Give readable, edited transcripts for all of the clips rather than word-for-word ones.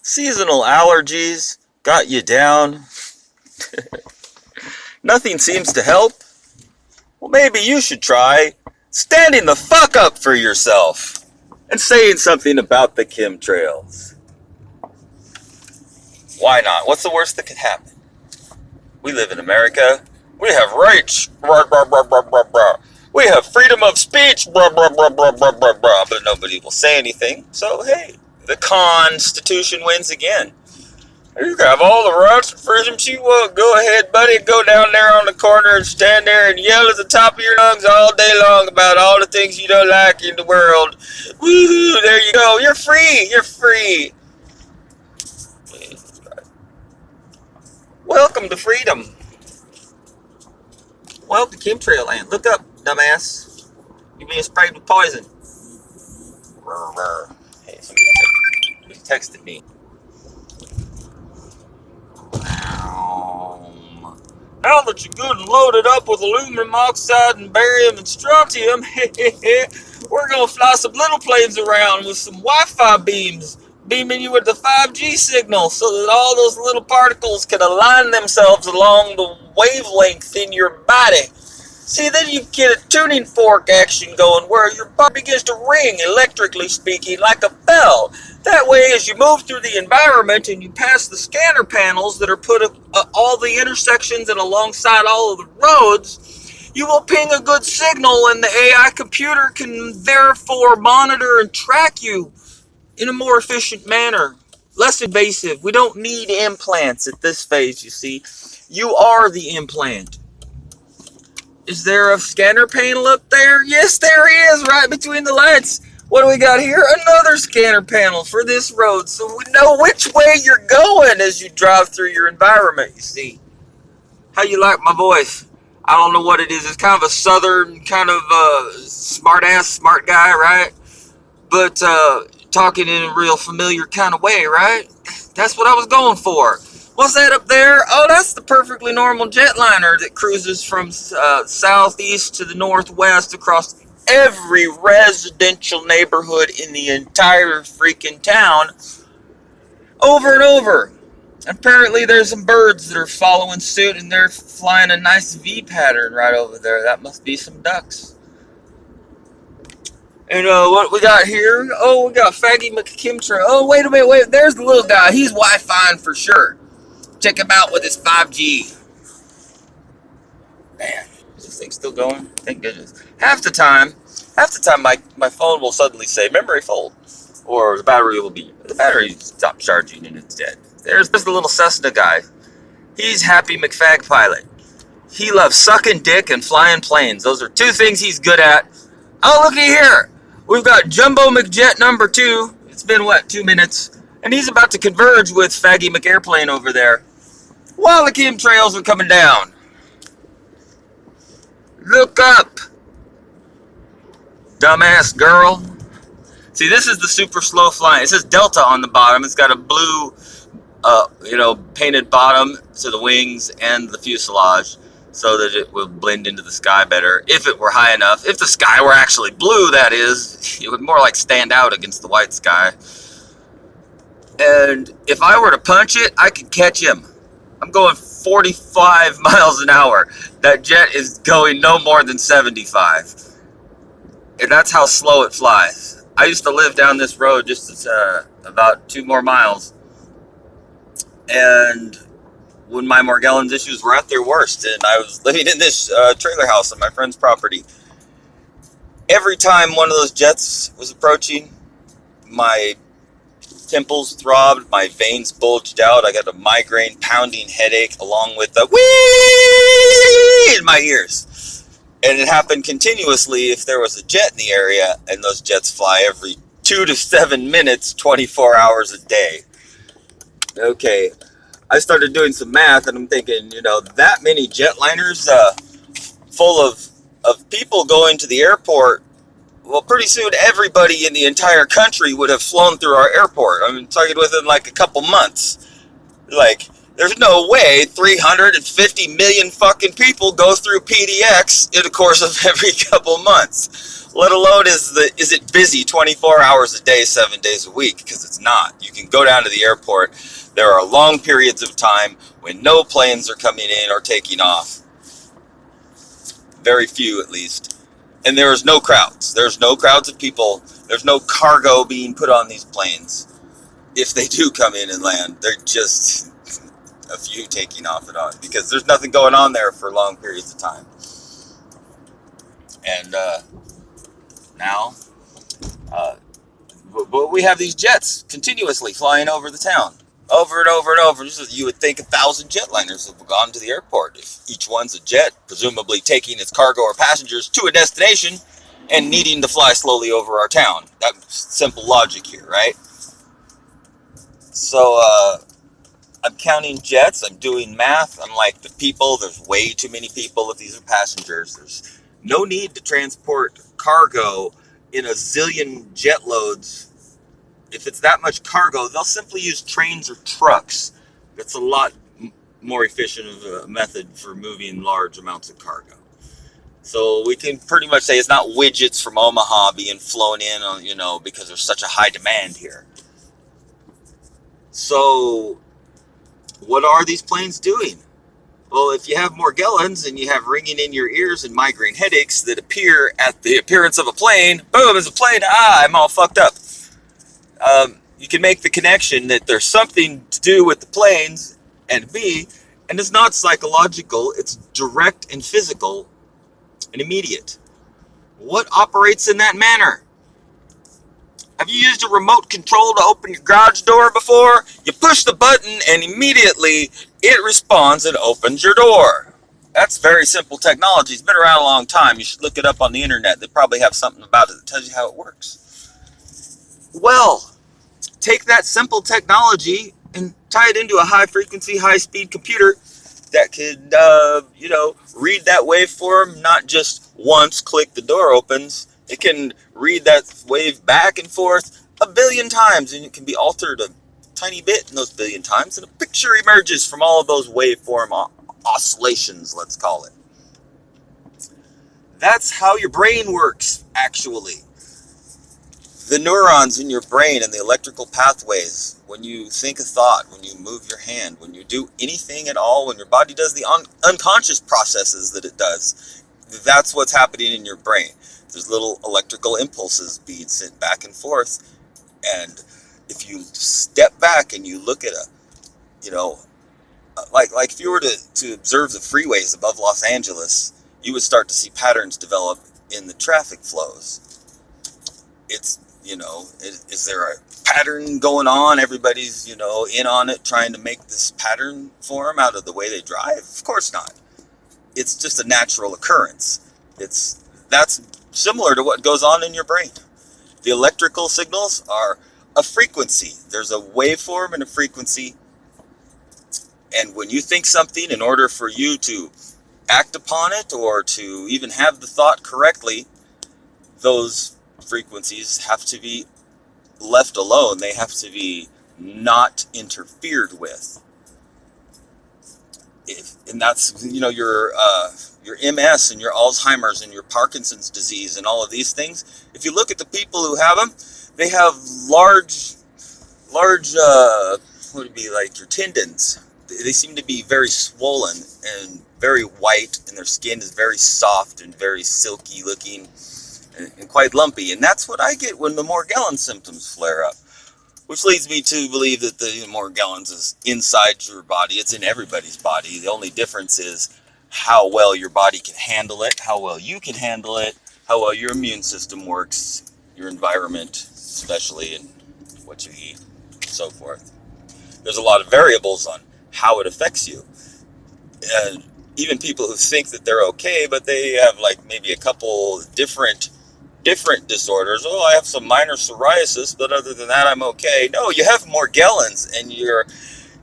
Seasonal allergies got you down. Nothing seems to help. Well, maybe you should try standing the fuck up for yourself and saying something about the chemtrails. Why not? What's the worst that could happen? We live in America. We have rights. Blah, blah, blah, blah, blah, blah. We have freedom of speech. Blah, blah, blah, blah, blah, blah, blah. But nobody will say anything. So, hey, the Constitution wins again. You have all the rights and freedoms you want. Go ahead, buddy. Go down there on the corner and stand there and yell at the top of your lungs all day long about all the things you don't like in the world. Woohoo! There you go. You're free. You're free. Welcome to freedom. Welcome to chemtrail land. Look up, dumbass. You're being sprayed with poison. Hey, somebody texted me. Now that you're good and loaded up with aluminum oxide and barium and strontium, we're going to fly some little planes around with some Wi-Fi beams, beaming you with the 5G signal so that all those little particles can align themselves along the wavelength in your body. See, then you get a tuning fork action going where your body begins to ring, electrically speaking, like a bell. That way, as you move through the environment and you pass the scanner panels that are put at all the intersections and alongside all of the roads, you will ping a good signal and the AI computer can therefore monitor and track you in a more efficient manner. Less invasive. We don't need implants at this phase, you see. You are the implant. Is there a scanner panel up there? Yes, there is, right between the lights. What do we got here? Another scanner panel for this road, so we know which way you're going as you drive through your environment, you see. How you like my voice? I don't know what it is. It's kind of a southern, kind of smart guy, right? But talking in a real familiar kind of way, right? That's what I was going for. What's that up there? Oh, that's the perfectly normal jetliner that cruises from southeast to the northwest across every residential neighborhood in the entire freaking town over and over. Apparently there's some birds that are following suit and they're flying a nice V pattern right over there. That must be some ducks. And what we got here? Oh, we got Faggy McKimtra. Oh, wait a minute, there's the little guy. He's Wi-Fi for sure. Check him out with his 5G. Man, is this thing still going? Thank goodness. Half the time my phone will suddenly say memory full. Or the battery stopped charging and it's dead. There's the little Cessna guy. He's Happy McFag Pilot. He loves sucking dick and flying planes. Those are two things he's good at. Oh, looky here. We've got Jumbo McJet number 2. It's been, 2 minutes? And he's about to converge with Faggy McAirplane over there. While the chemtrails are coming down. Look up. Dumbass girl. See, this is the super slow flying. It says Delta on the bottom. It's got a blue, painted bottom to the wings and the fuselage so that it will blend into the sky better. If it were high enough. If the sky were actually blue, that is, it would more like stand out against the white sky. And if I were to punch it, I could catch him. I'm going 45 miles an hour. That jet is going no more than 75. And that's how slow it flies. I used to live down this road just about 2 more miles. And when my Morgellons issues were at their worst, and I was living in this trailer house on my friend's property, every time one of those jets was approaching, my temples throbbed, my veins bulged out, I got a migraine pounding headache along with the whee in my ears. And it happened continuously if there was a jet in the area, and those jets fly every 2 to 7 minutes, 24 hours a day. Okay, I started doing some math, and I'm thinking, that many jetliners full of people going to the airport, well, pretty soon everybody in the entire country would have flown through our airport. I'm talking within like a couple months. Like, there's no way 350 million fucking people go through PDX in the course of every couple months. Let alone is it busy 24 hours a day, 7 days a week, because it's not. You can go down to the airport. There are long periods of time when no planes are coming in or taking off. Very few, at least. And there is no crowds. There's no crowds of people. There's no cargo being put on these planes. If they do come in and land, they're just a few taking off and on, because there's nothing going on there for long periods of time. And now, but we have these jets continuously flying over the town, over and over and over. You would think 1,000 jetliners have gone to the airport. If each one's a jet, presumably taking its cargo or passengers to a destination and needing to fly slowly over our town. That's simple logic here, right? So, I'm counting jets, I'm doing math, I'm like, the people, there's way too many people if these are passengers. There's no need to transport cargo in a zillion jet loads. If it's that much cargo, they'll simply use trains or trucks. That's a lot more efficient of a method for moving large amounts of cargo. So we can pretty much say it's not widgets from Omaha being flown in, because there's such a high demand here. So what are these planes doing? Well, if you have Morgellons and you have ringing in your ears and migraine headaches that appear at the appearance of a plane, boom, there's a plane, I'm all fucked up. You can make the connection that there's something to do with the planes and me, and it's not psychological, it's direct and physical and immediate. What operates in that manner? Have you used a remote control to open your garage door before? You push the button and immediately it responds and opens your door. That's very simple technology. It's been around a long time. You should look it up on the internet. They probably have something about it that tells you how it works. Well, take that simple technology and tie it into a high-frequency, high-speed computer that could, read that waveform, not just once, click, the door opens. It can read that wave back and forth 1 billion times, and it can be altered a tiny bit in those 1 billion times, and a picture emerges from all of those waveform oscillations, let's call it. That's how your brain works, actually. The neurons in your brain and the electrical pathways, when you think a thought, when you move your hand, when you do anything at all, when your body does the unconscious processes that it does, that's what's happening in your brain. There's little electrical impulses being sent back and forth, and if you step back and you look at like if you were to observe the freeways above Los Angeles, you would start to see patterns develop in the traffic flows. It's, is there a pattern going on? Everybody's, in on it, trying to make this pattern form out of the way they drive? Of course not. It's just a natural occurrence. That's similar to what goes on in your brain. The electrical signals are a frequency. There's a waveform and a frequency. And when you think something, in order for you to act upon it or to even have the thought correctly, those frequencies have to be left alone. They have to be not interfered with. And that's, your MS and your Alzheimer's and your Parkinson's disease and all of these things. If you look at the people who have them, they have large, what would it be, like your tendons. They seem to be very swollen and very white, and their skin is very soft and very silky looking and quite lumpy. And that's what I get when the Morgellons symptoms flare up, which leads me to believe that the Morgellons is inside your body. It's in everybody's body. The only difference is how well your body can handle it, how well you can handle it, how well your immune system works, your environment, especially, and what you eat, and so forth. There's a lot of variables on how it affects you. And even people who think that they're okay, but they have like maybe a couple different disorders. Oh, I have some minor psoriasis, but other than that, I'm okay. No, you have Morgellons, and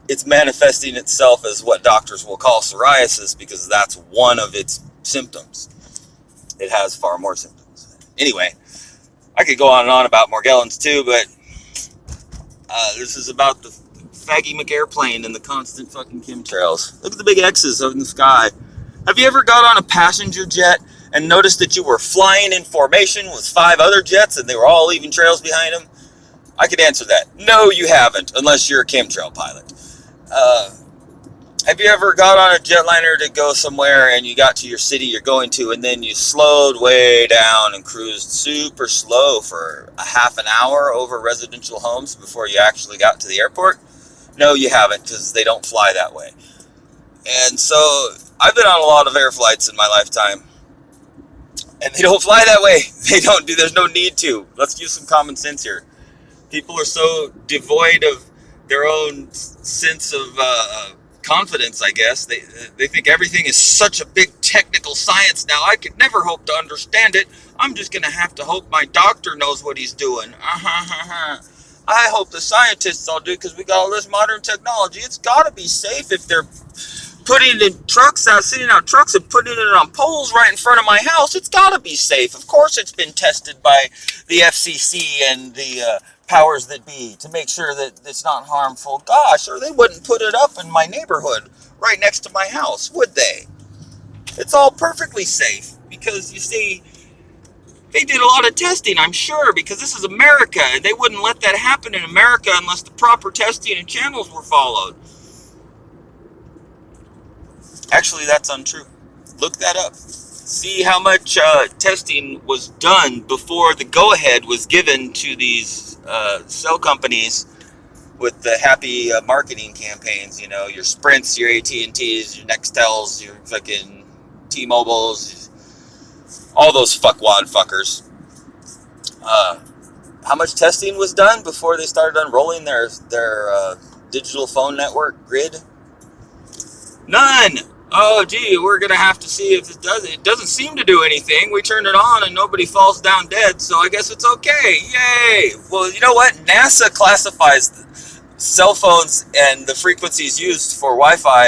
it's manifesting itself as what doctors will call psoriasis, because that's one of its symptoms. It has far more symptoms. Anyway, I could go on and on about Morgellons too, but this is about the faggy McAirplane and the constant fucking chemtrails. Look at the big X's up in the sky. Have you ever got on a passenger jet and noticed that you were flying in formation with 5 other jets and they were all leaving trails behind them? I could answer that. No, you haven't, unless you're a chemtrail pilot. Have you ever got on a jetliner to go somewhere and you got to your city you're going to and then you slowed way down and cruised super slow for a half an hour over residential homes before you actually got to the airport? No, you haven't, because they don't fly that way. And so I've been on a lot of air flights in my lifetime, and they don't fly that way. They don't do. There's no need to. Let's use some common sense here. People are so devoid of their own sense of confidence, I guess. They think everything is such a big technical science now. I could never hope to understand it. I'm just going to have to hope my doctor knows what he's doing. I hope the scientists all do, because we got all this modern technology. It's got to be safe if they're putting it in trucks out, sitting out trucks and putting it on poles right in front of my house. It's got to be safe. Of course it's been tested by the FCC and the powers that be to make sure that it's not harmful. Gosh, or they wouldn't put it up in my neighborhood right next to my house, would they? It's all perfectly safe because, you see, they did a lot of testing, I'm sure, because this is America, and they wouldn't let that happen in America unless the proper testing and channels were followed. Actually, that's untrue. Look that up. See how much testing was done before the go-ahead was given to these cell companies with the happy marketing campaigns. You know, your Sprints, your AT&Ts, your Nextels, your fucking T-Mobiles, all those fuckwad fuckers. How much testing was done before they started unrolling their digital phone network grid? None. Oh, gee, we're going to have to see if it does. It doesn't seem to do anything. We turned it on and nobody falls down dead, so I guess it's okay. Yay. Well, you know what? NASA classifies cell phones and the frequencies used for Wi-Fi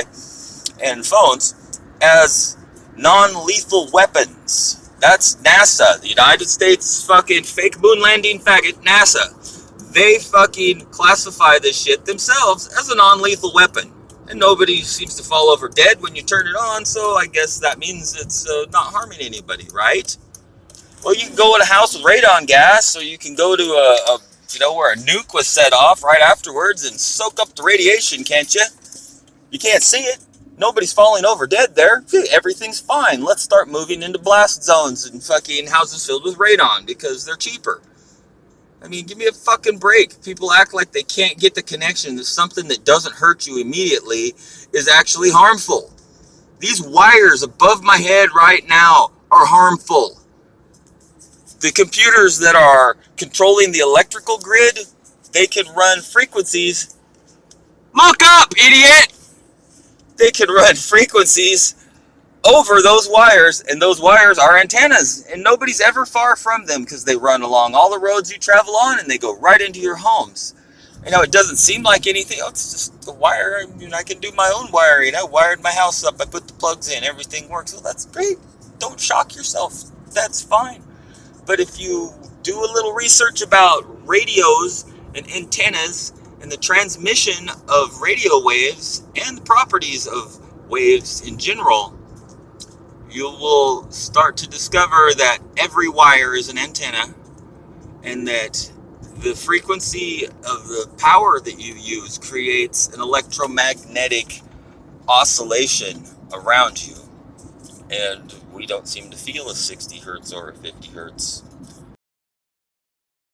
and phones as non-lethal weapons. That's NASA, the United States fucking fake moon landing faggot, NASA. They fucking classify this shit themselves as a non-lethal weapon. And nobody seems to fall over dead when you turn it on, so I guess that means it's not harming anybody, right? Well, you can go in a house with radon gas, so you can go to where a nuke was set off right afterwards and soak up the radiation, can't you? You can't see it. Nobody's falling over dead there. Everything's fine. Let's start moving into blast zones and fucking houses filled with radon because they're cheaper. I mean, give me a fucking break. People act like they can't get the connection that something that doesn't hurt you immediately is actually harmful. These wires above my head right now are harmful. The computers that are controlling the electrical grid, they can run frequencies. Look up, idiot! They can run frequencies over those wires, and those wires are antennas, and nobody's ever far from them because they run along all the roads you travel on and they go right into your homes. You know, it doesn't seem like anything. Oh, it's just a wire. I mean, I can do my own wiring. I wired my house up. I put the plugs in. Everything works. Well, that's great. Don't shock yourself. That's fine. But if you do a little research about radios and antennas and the transmission of radio waves and the properties of waves in general, you will start to discover that every wire is an antenna, and that the frequency of the power that you use creates an electromagnetic oscillation around you. And we don't seem to feel a 60 hertz or a 50 hertz.